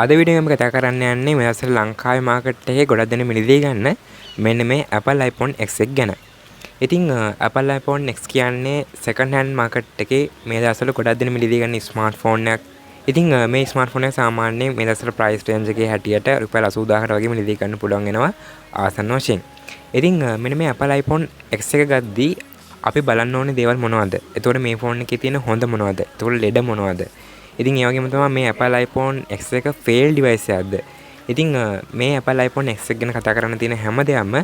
අද වීඩියෝ එක කතා කරන්න යන්නේ මේ දවස්වල ලංකාවේ මාකට් එකේ ගොඩක් දෙනෙක් මිලදී ගන්න මෙන්න මේ Apple iPhone X එක ගැන. ඉතින් Apple iPhone X කියන්නේ second hand market එකේ මේ දවස්වල ගොඩක් දෙනෙක් මිලදී ගන්න ස්මාර්ට්ෆෝන් එකක්. ඉතින් මේ ස්මාර්ට්ෆෝන් එක සාමාන්‍යයෙන් මේ දවස්වල price range එකේ හැටියට රුපියල් 80000කට වගේ මිලදී ගන්න පුළුවන් වෙනවා ආසන්න වශයෙන්. ඉතින් මෙන්න මේ Apple iPhone X එක ගද්දී අපි බලන්න ඕනේ දේවල් මොනවද? එතකොට මේ ෆෝන් එකේ තියෙන හොඳ මොනවද? එතකොට ලෙඩ මොනවද? ඉතින් ඒ වගේම තමයි මේ Apple iPhone X එක fail device එකක්ද? ඉතින් මේ Apple iPhone X එක ගැන කතා කරන්න තියෙන හැම දෙයක්ම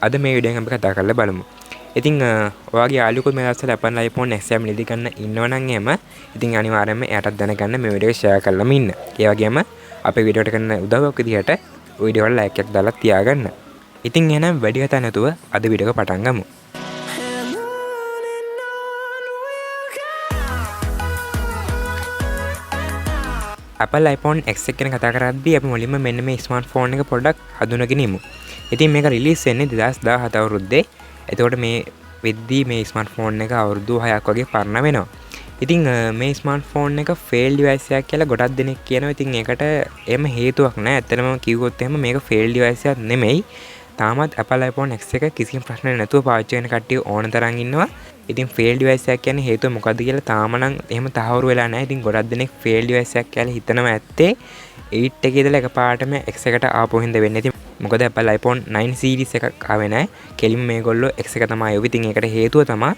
අද මේ වීඩියෝ එකෙන් අපි කතා කරලා බලමු. ඉතින් ඔයාගේ යාළුවෙකුත් මේ දවස්වල Apple iPhone X එක මිලදී ගන්න ඉන්නවනම් එහෙම ඉතින් අනිවාර්යයෙන්ම එයාටත් දැනගන්න මේ වීඩියෝ එක share කරලාම ඉන්න. ඒ වගේම අපේ වීඩියෝට කරන උදව්වක් විදිහට වීඩියෝ වල like එකක් දාලා තියාගන්න. ඉතින් එහෙනම් වැඩි කතා නැතුව අද වීඩියෝ එක පටන් ගමු. Apple iPhone X එක ගැන කතා කරද්දී අපි මුලින්ම මෙන්න මේ ස්මාර්ට්ෆෝන් එක පොඩ්ඩක් හඳුනගෙන ඉමු. ඉතින් මේක රිලීස් වෙන්නේ 2017 අවුරුද්දේ. එතකොට මේ වෙද්දී මේ ස්මාර්ට්ෆෝන් එක අවුරුදු 6ක් වගේ පරණ වෙනවා. ඉතින් මේ ස්මාර්ට්ෆෝන් එක ෆේල් ඩිවයිස් එකක් කියලා ගොඩක් දෙනෙක් කියනවා. ඉතින් ඒකට එහෙම හේතුවක් නැහැ. ඇත්තටම කිව්වොත් එහෙම මේක ෆේල් ඩිවයිස් එකක් නෙමෙයි. තාමත් Apple iPhone X එක කිසිම ප්‍රශ්නයක් නැතුව පාවිච්චි කරන කට්ටිය ඕන තරම් ඉන්නවා. ඉතින් ෆේල් ඩිවයිස් එකක් කියන්නේ හේතුව මොකද්ද කියලා තාම නම් එහෙම තහවුරු වෙලා නැහැ. ඉතින් ගොඩක් දෙනෙක් ෆේල් ඩිවයිස් එකක් කියලා හිතනවා ඇත්තේ 8 එකේ ඉඳලා එකපාරටම X එකට ආපු හින්දා වෙන්නේ. ඉතින් මොකද Apple iPhone 9 series එකක් ආවේ නැහැ. කෙලින්ම මේගොල්ලෝ X එක තමයි ආවේ. ඉතින් ඒකට හේතුව තමයි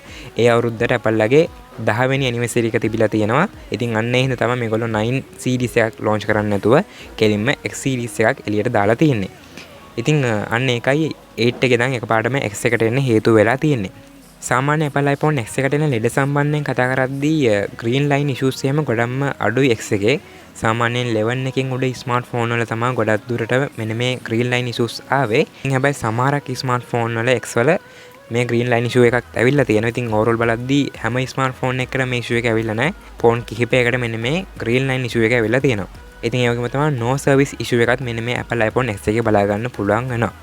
ඒ අවුරුද්දට Apple ලගේ 10 වෙනි ඇනිවර්සරි එක තිබිලා තියෙනවා. ඉතින් අන්න ඒ හින්දා තමයි මේගොල්ලෝ 9 series එකක් launch කරන්න නැතුව කෙලින්ම X series එකක් එළියට දාලා තියෙන්නේ. ඉතින් අන්න ඒකයි 8 එකේ ඉඳන් එකපාරටම X එකට එන්න හේතුව වෙලා තියෙන්නේ. සාමාන්‍ය Apple iPhone X එකට එන ලෙඩ සම්බන්ධයෙන් කතා කරද්දී green line issues එහෙම ගොඩක්ම අඩුයි X එකේ. සාමාන්‍යයෙන් 11 එකෙන් උඩ ස්මාර්ට්ෆෝන් වල තමයි ගොඩක් දුරට මෙන්න මේ green line issues ආවේ. ඉතින් හැබැයි සමහරක් ස්මාර්ට්ෆෝන් වල X වල මේ green line issue එකක් ඇවිල්ලා තියෙනවා. ඉතින් overall බලද්දී හැම ස්මාර්ට්ෆෝන් එකකටම මේ issue එක ඇවිල්ලා නැහැ. ෆෝන් කිහිපයකට මෙන්න මේ green line issue එක ඇවිල්ලා තියෙනවා. ඉතින් ඒ වගේම තමයි no service issue එකත් මෙන්න මේ Apple iPhone X එකේ බලා ගන්න පුළුවන් වෙනවා.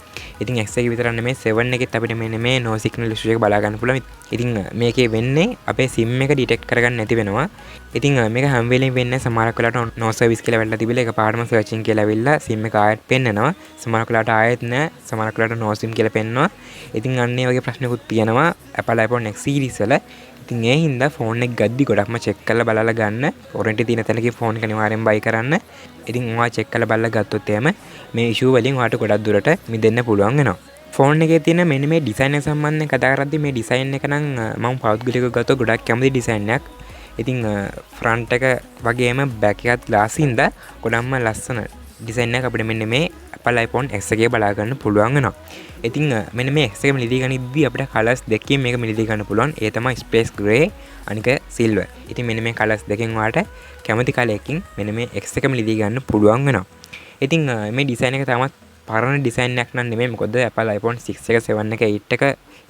ඉතින් X එක විතරක් නෙමෙයි 7 එකෙත් අපිට මෙන්න මේ no signal issue එක බලා ගන්න පුළුවන්. ඉතින් මේකේ වෙන්නේ අපේ SIM එක detect කරගන්න නැති වෙනවා. ඉතින් මේක හැම වෙලෙම වෙන්නේ සමහරක් වෙලාවට no service කියලා වැටලා තිබිලා එකපාරටම searching කියලා ඇවිල්ලා SIM එක ආයෙත් පෙන්නනවා. සමහරක් වෙලාවට ආයෙත් නෑ. සමහරක් වෙලාවට no SIM කියලා පෙන්නනවා. ඉතින් අන්න ඒ වගේ ප්‍රශ්නකුත් තියෙනවා Apple iPhone X series වල. ඉතින් ඒ හින්දා ෆෝන් එක ගද්දි ගොඩක්ම චෙක් කරලා බලලා ගන්න. වොරන්ටි තියෙන තැනකින් ෆෝන් එක අනිවාර්යෙන් buy කරන්න. ඉතින් ඔයා චෙක් කරලා බලලා ගත්තොත් එහෙම මේ issue වලින් ඔයාට ගොඩක් දුරට මිදෙන්න පුළුවන් වෙනවා. ෆෝන් එකේ තියෙන මෙන්න මේ ඩිසයින් එක සම්බන්ධයෙන් කතා කරද්දී මේ ඩිසයින් එක නම් මම පෞද්ගලිකව ගත්තොත් ගොඩක් කැමති ඩිසයින් එකක්. ඉතින් ෆ්‍රන්ට් එක වගේම බෑක් එකත් glass ඉඳලා ගොඩක්ම ලස්සන ඩිසයින් එකක් අපිට මෙන්න මේ Apple iPhone X එකේ බලා ගන්න පුළුවන් වෙනවා. ඉතින් මෙන්න මේ X එක මිලදී ගනිද්දී අපිට කලර්ස් දෙකකින් මේක මිලදී ගන්න පුළුවන්. ඒ තමයි space gray අනික silver. ඉතින් මෙන්න මේ කලර්ස් දෙකෙන් ඔයාලට කැමති කලයකින් මෙන්න මේ X එක මිලදී ගන්න පුළුවන් වෙනවා. ඉතින් මේ ඩිසයින් එක තාමත් පරණ ඩිසයින් එකක් නන් නෙමෙයි. මොකද Apple iPhone 6 එක 7 එක 8 එක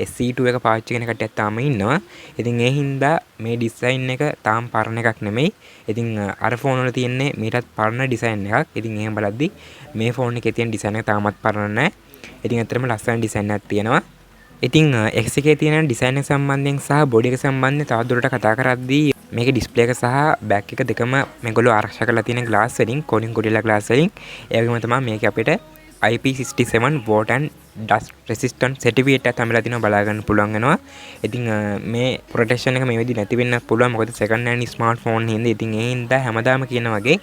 SE2 එක පාවිච්චි කරන කට්ටියක් තාම ඉන්නවා. ඉතින් ඒ හින්දා මේ ඩිසයින් එක තාම පරණ එකක් නෙමෙයි. ඉතින් අර ෆෝන් වල තියෙන්නේ මීටත් පරණ ඩිසයින් එකක්. ඉතින් එහෙම බලද්දි මේ ෆෝන් එකේ තියෙන ඩිසයින් එක තාමත් පරණ නැහැ. ඉතින් ඇත්තටම ලස්සන ඩිසයින් එකක් තියෙනවා. ඉතින් X එකේ තියෙන ඩිසයින් එක සම්බන්ධයෙන් සහ බොඩි එක සම්බන්ධයෙන් තවත් දුරට කතා කරද්දී මේකේ ඩිස්ප්ලේ එක සහ බෑක් එක දෙකම මේගොල්ලෝ ආරක්ෂා කරලා තියෙන ග්ලාස් වලින් කොලින් කොඩිලා ග්ලාස් වලින්. ඒ වගේම තමයි මේක අපිට IP67 water and dust resistant certificate එකක් තමයි තියෙනවා බලා ගන්න පුළුවන් වෙනවා. ඉතින් මේ ප්‍රොටෙක්ෂන් එක මේ විදිහ නැති වෙන්න පුළුවන්. මොකද second hand smartphone හින්දා. ඉතින් ඒ හින්දා හැමදාම කියන වගේ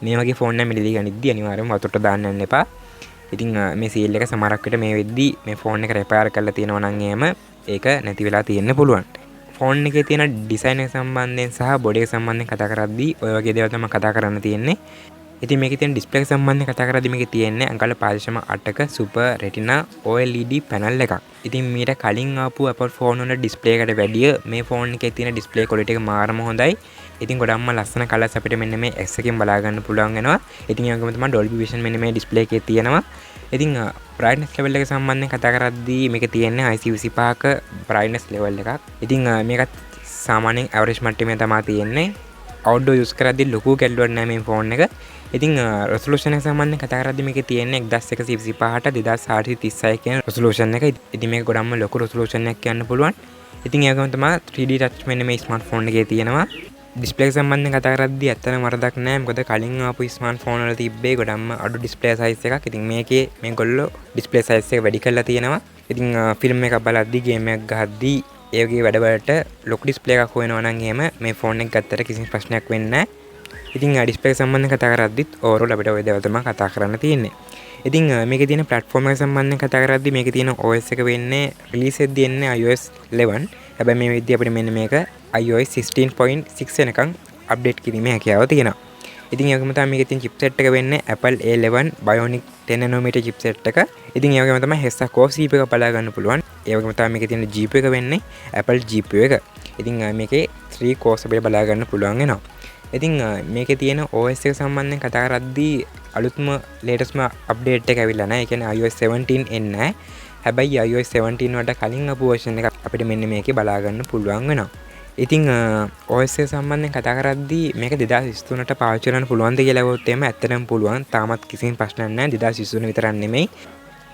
මේ වගේ ෆෝන් එක මිලදී ගනිද්දී අනිවාර්යයෙන්ම වතුරට දාන්න යන්න එපා. ඉතින් මේ සීල් එක සමහරක් විට මේ වෙද්දී මේ ෆෝන් එක රිපෙයාර් කරලා තියෙනවා නම් එහෙම ඒක නැති වෙලා තියෙන්න පුළුවන්. ෆෝන් එකේ තියෙන ඩිසයින් එක සම්බන්ධයෙන් සහ බොඩි එක සම්බන්ධයෙන් කතා කරද්දී ඔය වගේ දේවල් තමයි කතා කරන්න තියෙන්නේ. ඉතින් මේකේ තියෙන ඩිස්ප්ලේ එක සම්බන්ධයෙන් කතා කරද්දී මේකේ තියෙන්නේ අංකල 5.8ක Super Retina OLED panel එකක්. ඉතින් මීට කලින් ආපු Apple ෆෝන් වල ඩිස්ප්ලේ එකට වැඩිය මේ ෆෝන් එකේ තියෙන ඩිස්ප්ලේ ක්වොලිටි එක මාරම හොඳයි. ඉතින් ගොඩක්ම ලස්සන කලර්ස් අපිට මෙන්න මේ X එකෙන් බලා ගන්න පුළුවන් වෙනවා. ඉතින් ඒ වගේම තමයි Dolby Vision මෙන්න මේ ඩිස්ප්ලේ එකේ තියෙනවා. ඉතින් brightness level එක සම්බන්ධයෙන් කතා කරද්දී මේකේ තියෙන්නේ IC25ක brightness level එකක්. ඉතින් මේකත් සාමාන්‍යයෙන් average මට්ටමේ තමයි තියෙන්නේ. outdoor use කරද්දී ලොකු ගැටලුවක් නැහැ මේ ෆෝන් එක. ඉතින් resolution එක සම්බන්ධයෙන් කතා කරද්දී මේකේ තියෙන්නේ 1125ට 2436 කියන resolution එක. ඉතින් මේක ගොඩක්ම ලොකු resolution එකක් කියන්න පුළුවන්. ඉතින් ඒ වගේම තමයි 3D touch මෙන්න මේ smartphone එකේ තියෙනවා. ඩිස්ප්ලේ එක සම්බන්ධයෙන් කතා කරද්දී ඇත්තටම වරදක් නැහැ. මොකද කලින් ආපු ස්මාර්ට්ෆෝන් වල තිබ්බේ ගොඩක්ම අඩු ඩිස්ප්ලේ සයිස් එකක්. ඉතින් මේකේ මේගොල්ලෝ ඩිස්ප්ලේ සයිස් එක වැඩි කරලා තියෙනවා. ඉතින් ෆිල්ම් එකක් බලද්දී ගේම් එකක් ගහද්දී ඒ වගේ වැඩවලට ලොකු ඩිස්ප්ලේ එකක් හොයනවා නම් එහෙම මේ ෆෝන් එක ගත්තට කිසිම ප්‍රශ්නයක් වෙන්නේ නැහැ. ඉතින් ඩිස්ප්ලේ සම්බන්ධයෙන් කතා කරද්දිත් ඕවරෝල් අපිට ওই දේවල් තමයි කතා කරන්න තියෙන්නේ. ඉතින් මේකේ තියෙන ප්ලැට්ෆෝම් එක සම්බන්ධයෙන් කතා කරද්දී මේකේ තියෙන OS එක වෙන්නේ රිලීස් එකදී එන්නේ iOS 11. හැබැයි මේ වෙද්දී අපිට මෙන්න මේක iOS 16.6 වෙනකන් අප්ඩේට් කිරීමේ හැකියාව තියෙනවා. ඉතින් ඒ වගේම තමයි මේකේ තියෙන chipset එක වෙන්නේ Apple A11 Bionic 10 nanometer chipset එක. ඉතින් ඒ වගේම තමයි Hesa core CPU එක බලා ගන්න පුළුවන්. ඒ වගේම තමයි මේකේ තියෙන GPU එක වෙන්නේ Apple GPU එක. ඉතින් මේකේ 3 cores අපිට බලා ගන්න පුළුවන් වෙනවා. ඉතින් මේකේ තියෙන OS එක සම්බන්ධයෙන් කතා කරද්දී අලුත්ම ලේටස්ට්ම අප්ඩේට් එක ඇවිල්ලා නැහැ. ඒ කියන්නේ iOS 17 එන්නේ නැහැ. හැබැයි iOS 17 වලට කලින් ආපු version එක අපිට මෙන්න මේකේ බලා ගන්න පුළුවන් වෙනවා. ඉතින් OS එක සම්බන්ධයෙන් කතා කරද්දී මේක 2023ට පාවිච්චි කරන්න පුළුවන්ද කියලා අහුවොත් එහෙම ඇත්තටම පුළුවන්. තාමත් කිසිම ප්‍රශ්නයක් නැහැ. 2023 විතරක් නෙමෙයි.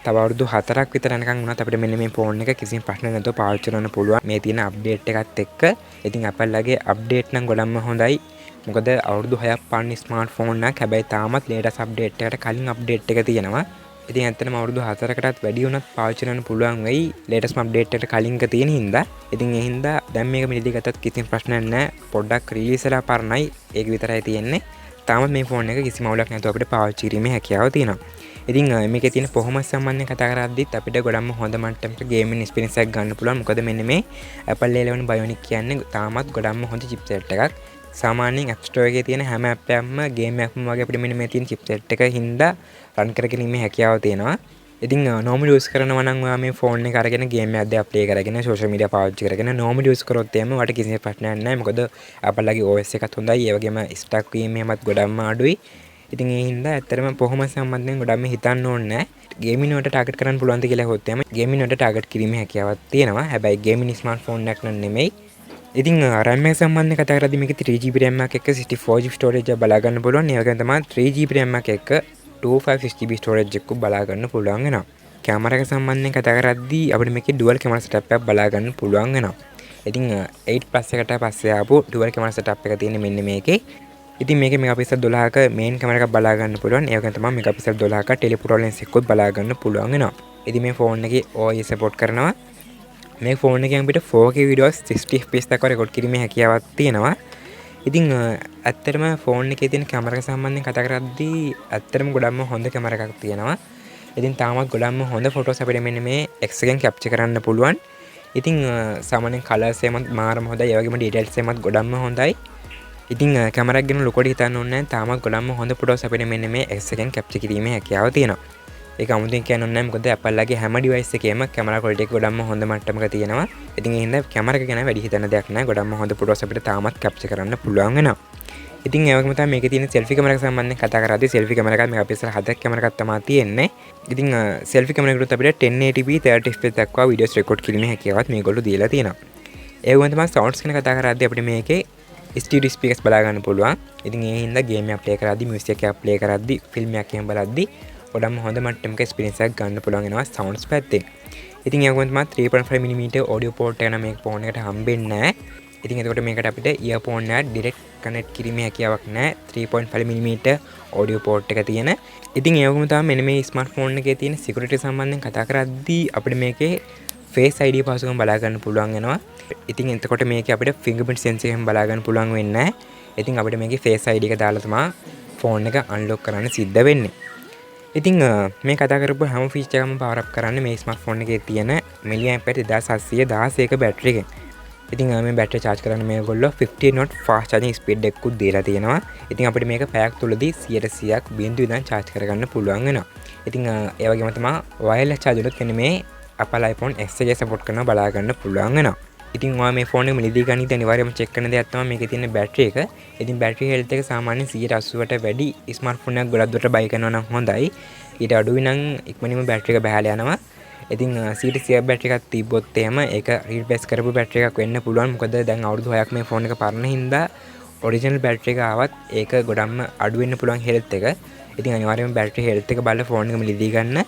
තව අවුරුදු 4ක් විතර යනකම් වුණත් අපිට මෙන්න මේ ෆෝන් එක කිසිම ප්‍රශ්නයක් නැතුව පාවිච්චි කරන්න පුළුවන්. මේ තියෙන අප්ඩේට් එකත් එක්ක. ඉතින් Apple ලගේ අප්ඩේට් නම් ගොඩක්ම හොඳයි. මොකද අවුරුදු 6ක් පාන ස්මාර්ට් ෆෝන් එකක්. හැබැයි තාමත් ලේටස්ට් අප්ඩේට් එකට කලින් අප්ඩේට් එක තියෙනවා. ඉතින් ඇත්තටම අවුරුදු 4කටත් වැඩි වුණත් පාවිච්චි කරන්න පුළුවන් වෙයි ලේටස්ට් අප්ඩේට් එකට කලින් එක තියෙන හින්දා. ඉතින් ඒ හින්දා දැන් මේක මිලදී ගත්තත් කිසිම ප්‍රශ්නයක් නැහැ. පොඩ්ඩක් රිලීස් වෙලා පරණයි. ඒක විතරයි තියෙන්නේ. තාමත් මේ ෆෝන් එක කිසිම අවුලක් නැතුව අපිට පාවිච්චි කිරීමේ හැකියාව තියෙනවා. ඉතින් මේකේ තියෙන performance සම්බන්ධයෙන් කතා කරද්දිත් අපිට ගොඩක්ම හොඳ මට්ටමක ගේමින් එක්ස්පීරියන්ස් එකක් ගන්න පුළුවන්. මොකද මෙන්න මේ Apple A11 Bionic කියන්නේ තාමත් ගොඩක්ම හොඳ chipset එකක්. සාමාන්‍යයෙන් App Store එකේ තියෙන හැම app එකක්ම game එකක්ම වගේ අපිට මෙන්න මේ තියෙන chipset එක හින්දා රන් කරගැනීමේ හැකියාව තියෙනවා. ඉතින් normal use කරනවා නම් ඔයා මේ ෆෝන් එක අරගෙන game එකක් දෙයක් play කරගෙන social media පාවිච්චි කරගෙන normal use කරොත් එහෙම වට කිසිම ප්‍රශ්නයක් නැහැ. මොකද Apple ලගේ OS එකත් හොඳයි. ඒ වගේම stuck වීම එහෙමත් ගොඩක්ම අඩුයි. ඉතින් ඒ හින්දා ඇත්තටම performance සම්බන්ධයෙන් ගොඩක්ම හිතන්න ඕනේ නැහැ. ගේමින් වලට ටාගට් කරන්න පුළුවන්ද කියලා අහුවොත් එහෙම ගේමින් වලට ටාගට් කිරීමේ හැකියාවක් තියෙනවා. හැබැයි ගේමින් ස්මාර්ට්ෆෝන් එකක් නෙමෙයි. ඉතින් RAM එක සම්බන්ධයෙන් කතා කරද්දී මේකේ 3GB RAM එකක් එක්ක 64GB storage එක බලා ගන්න පුළුවන්. ඒ වගේම තමයි 3GB RAM එකක් එක්ක 256GB storage එකක් බලා ගන්න පුළුවන් වෙනවා. කැමරා එක සම්බන්ධයෙන් කතා කරද්දී අපිට මේකේ dual camera setup එකක් බලා ගන්න පුළුවන් වෙනවා. ඉතින් 8 plus එකට පස්සේ ආපු dual camera setup එක තියෙන්නේ මෙන්න මේකේ. ඉතින් මේකේ මෙගාපික්සල් 12ක main camera එකක් බලා ගන්න පුළුවන්. ඒ වගේම තමයි මෙගාපික්සල් 12ක telephoto lens එකකුත් බලා ගන්න පුළුවන් වෙනවා. ඉතින් මේ ෆෝන් එකේ OIS support කරනවා. මේ ෆෝන් එකෙන් අපිට 4K videos 60 fps දක්වා රෙකෝඩ් කිරීමේ හැකියාවක් තියෙනවා. ඉතින් ඇත්තටම ෆෝන් එකේ තියෙන කැමරා එක සම්බන්ධයෙන් කතා කරද්දී ඇත්තටම ගොඩක්ම හොඳ කැමරා එකක් තියෙනවා. ඉතින් තාමත් ගොඩක්ම හොඳ ෆොටෝස් අපිට මෙන්න මේ X එකෙන් කැප්චර් කරන්න පුළුවන්. ඉතින් සාමාන්‍යයෙන් කලර්ස් එකමත් මාරම හොඳයි. ඒ වගේම ඩීටේල්ස් එකමත් ගොඩක්ම හොඳයි. ඉතින් කැමරා එක ගැන ලොකුවට හිතන්න ඕනේ නැහැ. තාමත් ගොඩක්ම හොඳ ෆොටෝස් අපිට මෙන්න මේ X එකෙන් කැප්චර් කිරීමේ හැකියාව තියෙනවා. ඒක 아무තෙන් කියන්න ඕනේ නැහැ. මොකද Apple ලගේ හැම device එකේම කැමරා quality එක ගොඩක්ම හොඳ මට්ටමක තියෙනවා. ඉතින් ඒ හින්දා කැමරා එක ගැන වැඩි හිතන්න දෙයක් නැහැ. ගොඩක්ම හොඳ ෆොටෝස් අපිට තාමත් කැප්චර් කරන්න පුළුවන් වෙනවා. ඉතින් ඒ වගේම තමයි මේකේ තියෙන selfie camera එක සම්බන්ධයෙන් කතා කරද්දී selfie camera එක මෙගාපික්සල් 7ක් camera එකක් තමයි තියෙන්නේ. ඉතින් selfie camera එකට අපිට 1080p 30 fps දක්වා videos record කිරීමේ හැකියාවත් මේගොල්ලෝ දීලා තියෙනවා. ඒ වගේම තමයි sounds ගැන කතා කරද්දී අපිට මේකේ stereo speakers බලා ගන්න පුළුවන්. ඉතින් ඒ හින්දා game එකක් play කරද්දී music එකක් play කරද්දී film එකක් එහෙම බලද්දී ගොඩක්ම හොඳ මට්ටමක experience එකක් ගන්න පුළුවන් වෙනවා sounds පැත්තෙන්. ඉතින් ඒ වගේම තමයි 3.5mm audio port එක නම් මේ ෆෝන් එකට හම්බෙන්නේ නැහැ. ඉතින් එතකොට මේකට අපිට earphone එක direct connect කිරීමේ හැකියාවක් නැහැ. 3.5mm audio port එක තියෙන. ඉතින් ඒ වගේම තමයි මෙන්න මේ smartphone එකේ තියෙන security සම්බන්ධයෙන් කතා කරද්දී අපිට මේකේ FaceID පහසුකම් බලා ගන්න පුළුවන් වෙනවා. ඉතින් එතකොට මේකේ අපිට fingerprint sensor එකෙන් බලා ගන්න පුළුවන් වෙන්නේ නැහැ. ඉතින් අපිට මේකේ FaceID එක දාලා තමයි ෆෝන් එක unlock කරන්න සිද්ධ වෙන්නේ. ඉතින් මේ කතා කරපු හැම ෆීචර් එකක්ම power up කරන්නේ මේ ස්මාර්ට්ෆෝන් එකේ තියෙන mAh 2716 බැටරි එකෙන්. ඉතින් මේ බැටරි charge කරන්න මේගොල්ලෝ 15 watt fast charging speed එකකුත් දීලා තියෙනවා. ඉතින් අපිට මේක පැයක් තුලදී 100%ක් බිඳු ඉඳන් charge කරගන්න පුළුවන් වෙනවා. ඉතින් ඒ වගේම තමයි wireless charge වලත් මෙන්න මේ Apple iPhone X එක support කරනවා බලා ගන්න පුළුවන් වෙනවා. ඉතින් ඔයා මේ ෆෝන් එක මිලදී ගනිද්දී අනිවාර්යයෙන්ම check කරන දෙයක් තමයි මේකේ තියෙන බැටරි එක. ඉතින් බැටරි health එක සාමාන්‍යයෙන් 180ට වැඩි ස්මාර්ට්ෆෝන් එකක් ගොඩක් දුරට buy කරනවා නම් හොඳයි. ඊට අඩුයි නම් ඉක්මනින්ම බැටරි එක බහලා යනවා. ඉතින් 100 බැටරි එකක් තිබ්බොත් එහෙම ඒක රීප්ලේස් කරපු බැටරි එකක් වෙන්න පුළුවන්. මොකද දැන් අවුරුදු 6ක් මේ ෆෝන් එක පරණ හින්දා ඔරිජිනල් බැටරි එක ආවත් ඒක ගොඩක්ම අඩු වෙන්න පුළුවන් health එක. ඉතින් අනිවාර්යයෙන්ම බැටරි health එක බලලා ෆෝන් එක මිලදී ගන්න.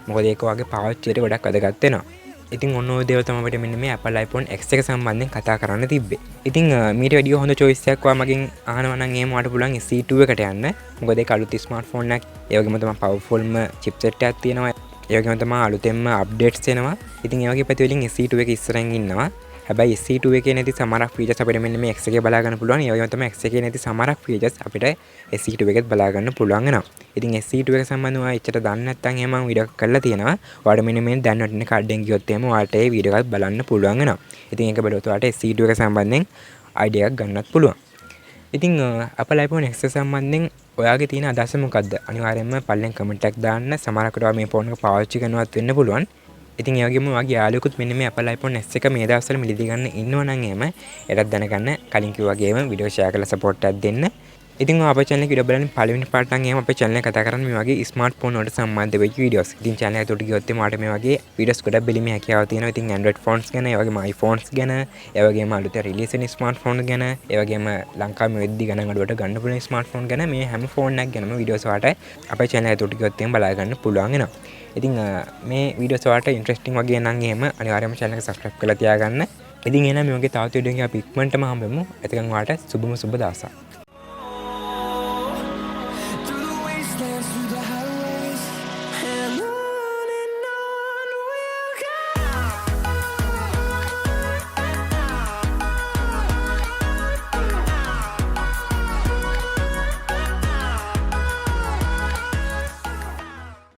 මොකද ඒක වගේ පාවිච්චියට ගොඩක් වැදගත් වෙනවා. ඉතින් ඔන්න ඔය දේවල් තමයි අපිට මෙන්න මේ Apple iPhone X එක සම්බන්ධයෙන් කතා කරන්න තිබ්බේ. ඉතින් මීට වැඩිය හොඳ choice එකක් ඔයා මගෙන් අහනවා නම් එහෙම ඔයාලට පුළුවන් SE2 එකට යන්න. මොකද ඒක අලුත් ස්මාර්ට්ෆෝන් එකක්. ඒ වගේම තමයි powerfulම chipset එකක් තියෙනවා. ඒ වගේම තමයි අලුතෙන්ම අප්ඩේට්ස් එනවා. ඉතින් ඒ වගේ පැති වලින් SE2 එක ඉස්සරහින් ඉන්නවා. හැබැයි SE2 එකේ නැති සමහරක් ෆීචර්ස් අපිට මෙන්න මේ X එකේ බලා ගන්න පුළුවන්. ඒ වගේම තමයි X එකේ නැති සමහරක් ෆීචර්ස් අපිට SE2 එකෙත් බලා ගන්න පුළුවන් වෙනවා. ඉතින් SE2 එක සම්බන්ධව ඔයා එච්චර දන්නේ නැත්නම් එහෙම මම වීඩියෝ එකක් කරලා තියෙනවා. ඔයාලට මෙන්න මේ දැන් නොටින කාඩ්ඩෙන් ගියොත් එහෙම ඔයාලට ඒ වීඩියෝ එකත් බලන්න පුළුවන් වෙනවා. ඉතින් ඒක බලුවොත් ඔයාලට SE2 එක සම්බන්ධයෙන් අයිඩියා එකක් ගන්නත් පුළුවන්. ඉතින් Apple iPhone X සම්බන්ධයෙන් ඔයාගේ තියෙන අදහස මොකක්ද? අනිවාර්යයෙන්ම පල්ලෙන් කමෙන්ට් එකක් දාන්න. සමහරකට ඔයා මේ ෆෝන් එක පාවිච්චි කරනවත් වෙන්න පුළුවන්. ඉතින් ඒ වගේම ඔයාගේ යාළුවෙකුත් මෙන්න මේ Apple iPhone X එක මේ දවස්වල මිලදී ගන්න ඉන්නවා නම් එහෙම ඒකත් දැනගන්න කලින් කිව්වා වගේම වීඩියෝ ෂෙයා කරලා සපෝට් එකක් දෙන්න. ඉතින් ඔයා අපේ channel එක වීඩියෝ බලන්න පළවෙනි පාර්ට් එකෙන් එහෙම අපේ channel එක කතා කරන්නේ මේ වගේ ස්මාර්ට්ෆෝන් වලට සම්බන්ධ වෙච්ච වීඩියෝස්. ඉතින් channel එකට ගියොත් එහම ඔයාලට මේ වගේ වීඩියෝස් ගොඩක් බැලීමේ හැකියාව තියෙනවා. ඉතින් Android phones ගැන, ඒ වගේම iPhones ගැන, ඒ වගේම අලුතෙන් රිලීස් වෙන ස්මාර්ට්ෆෝන් ගැන, ඒ වගේම ලංකාවේ වෙද්දි ගණන් අඩුවට ගන්න පුළුවන් ස්මාර්ට්ෆෝන් ගැන මේ හැම ෆෝන් එකක් ගැනම වීඩියෝස් ඔයාලට අපේ channel එකට ගියොත් එහම බලා ගන්න පුළුවන් වෙනවා. ඉතින් මේ වීඩියෝස් ඔයාලට ඉන්ට්‍රෙස්ටිං වගේ නම් එහෙම අනිවාර්යයෙන්ම channel එක subscribe කරලා තියාගන්න. ඉතින් එහෙනම් මේ වගේ තවත් වීඩියෝ එකක් අපි ඉක්මනටම හම්බෙමු. එතකන් ඔයාලට සුබම සුබ දවසක්.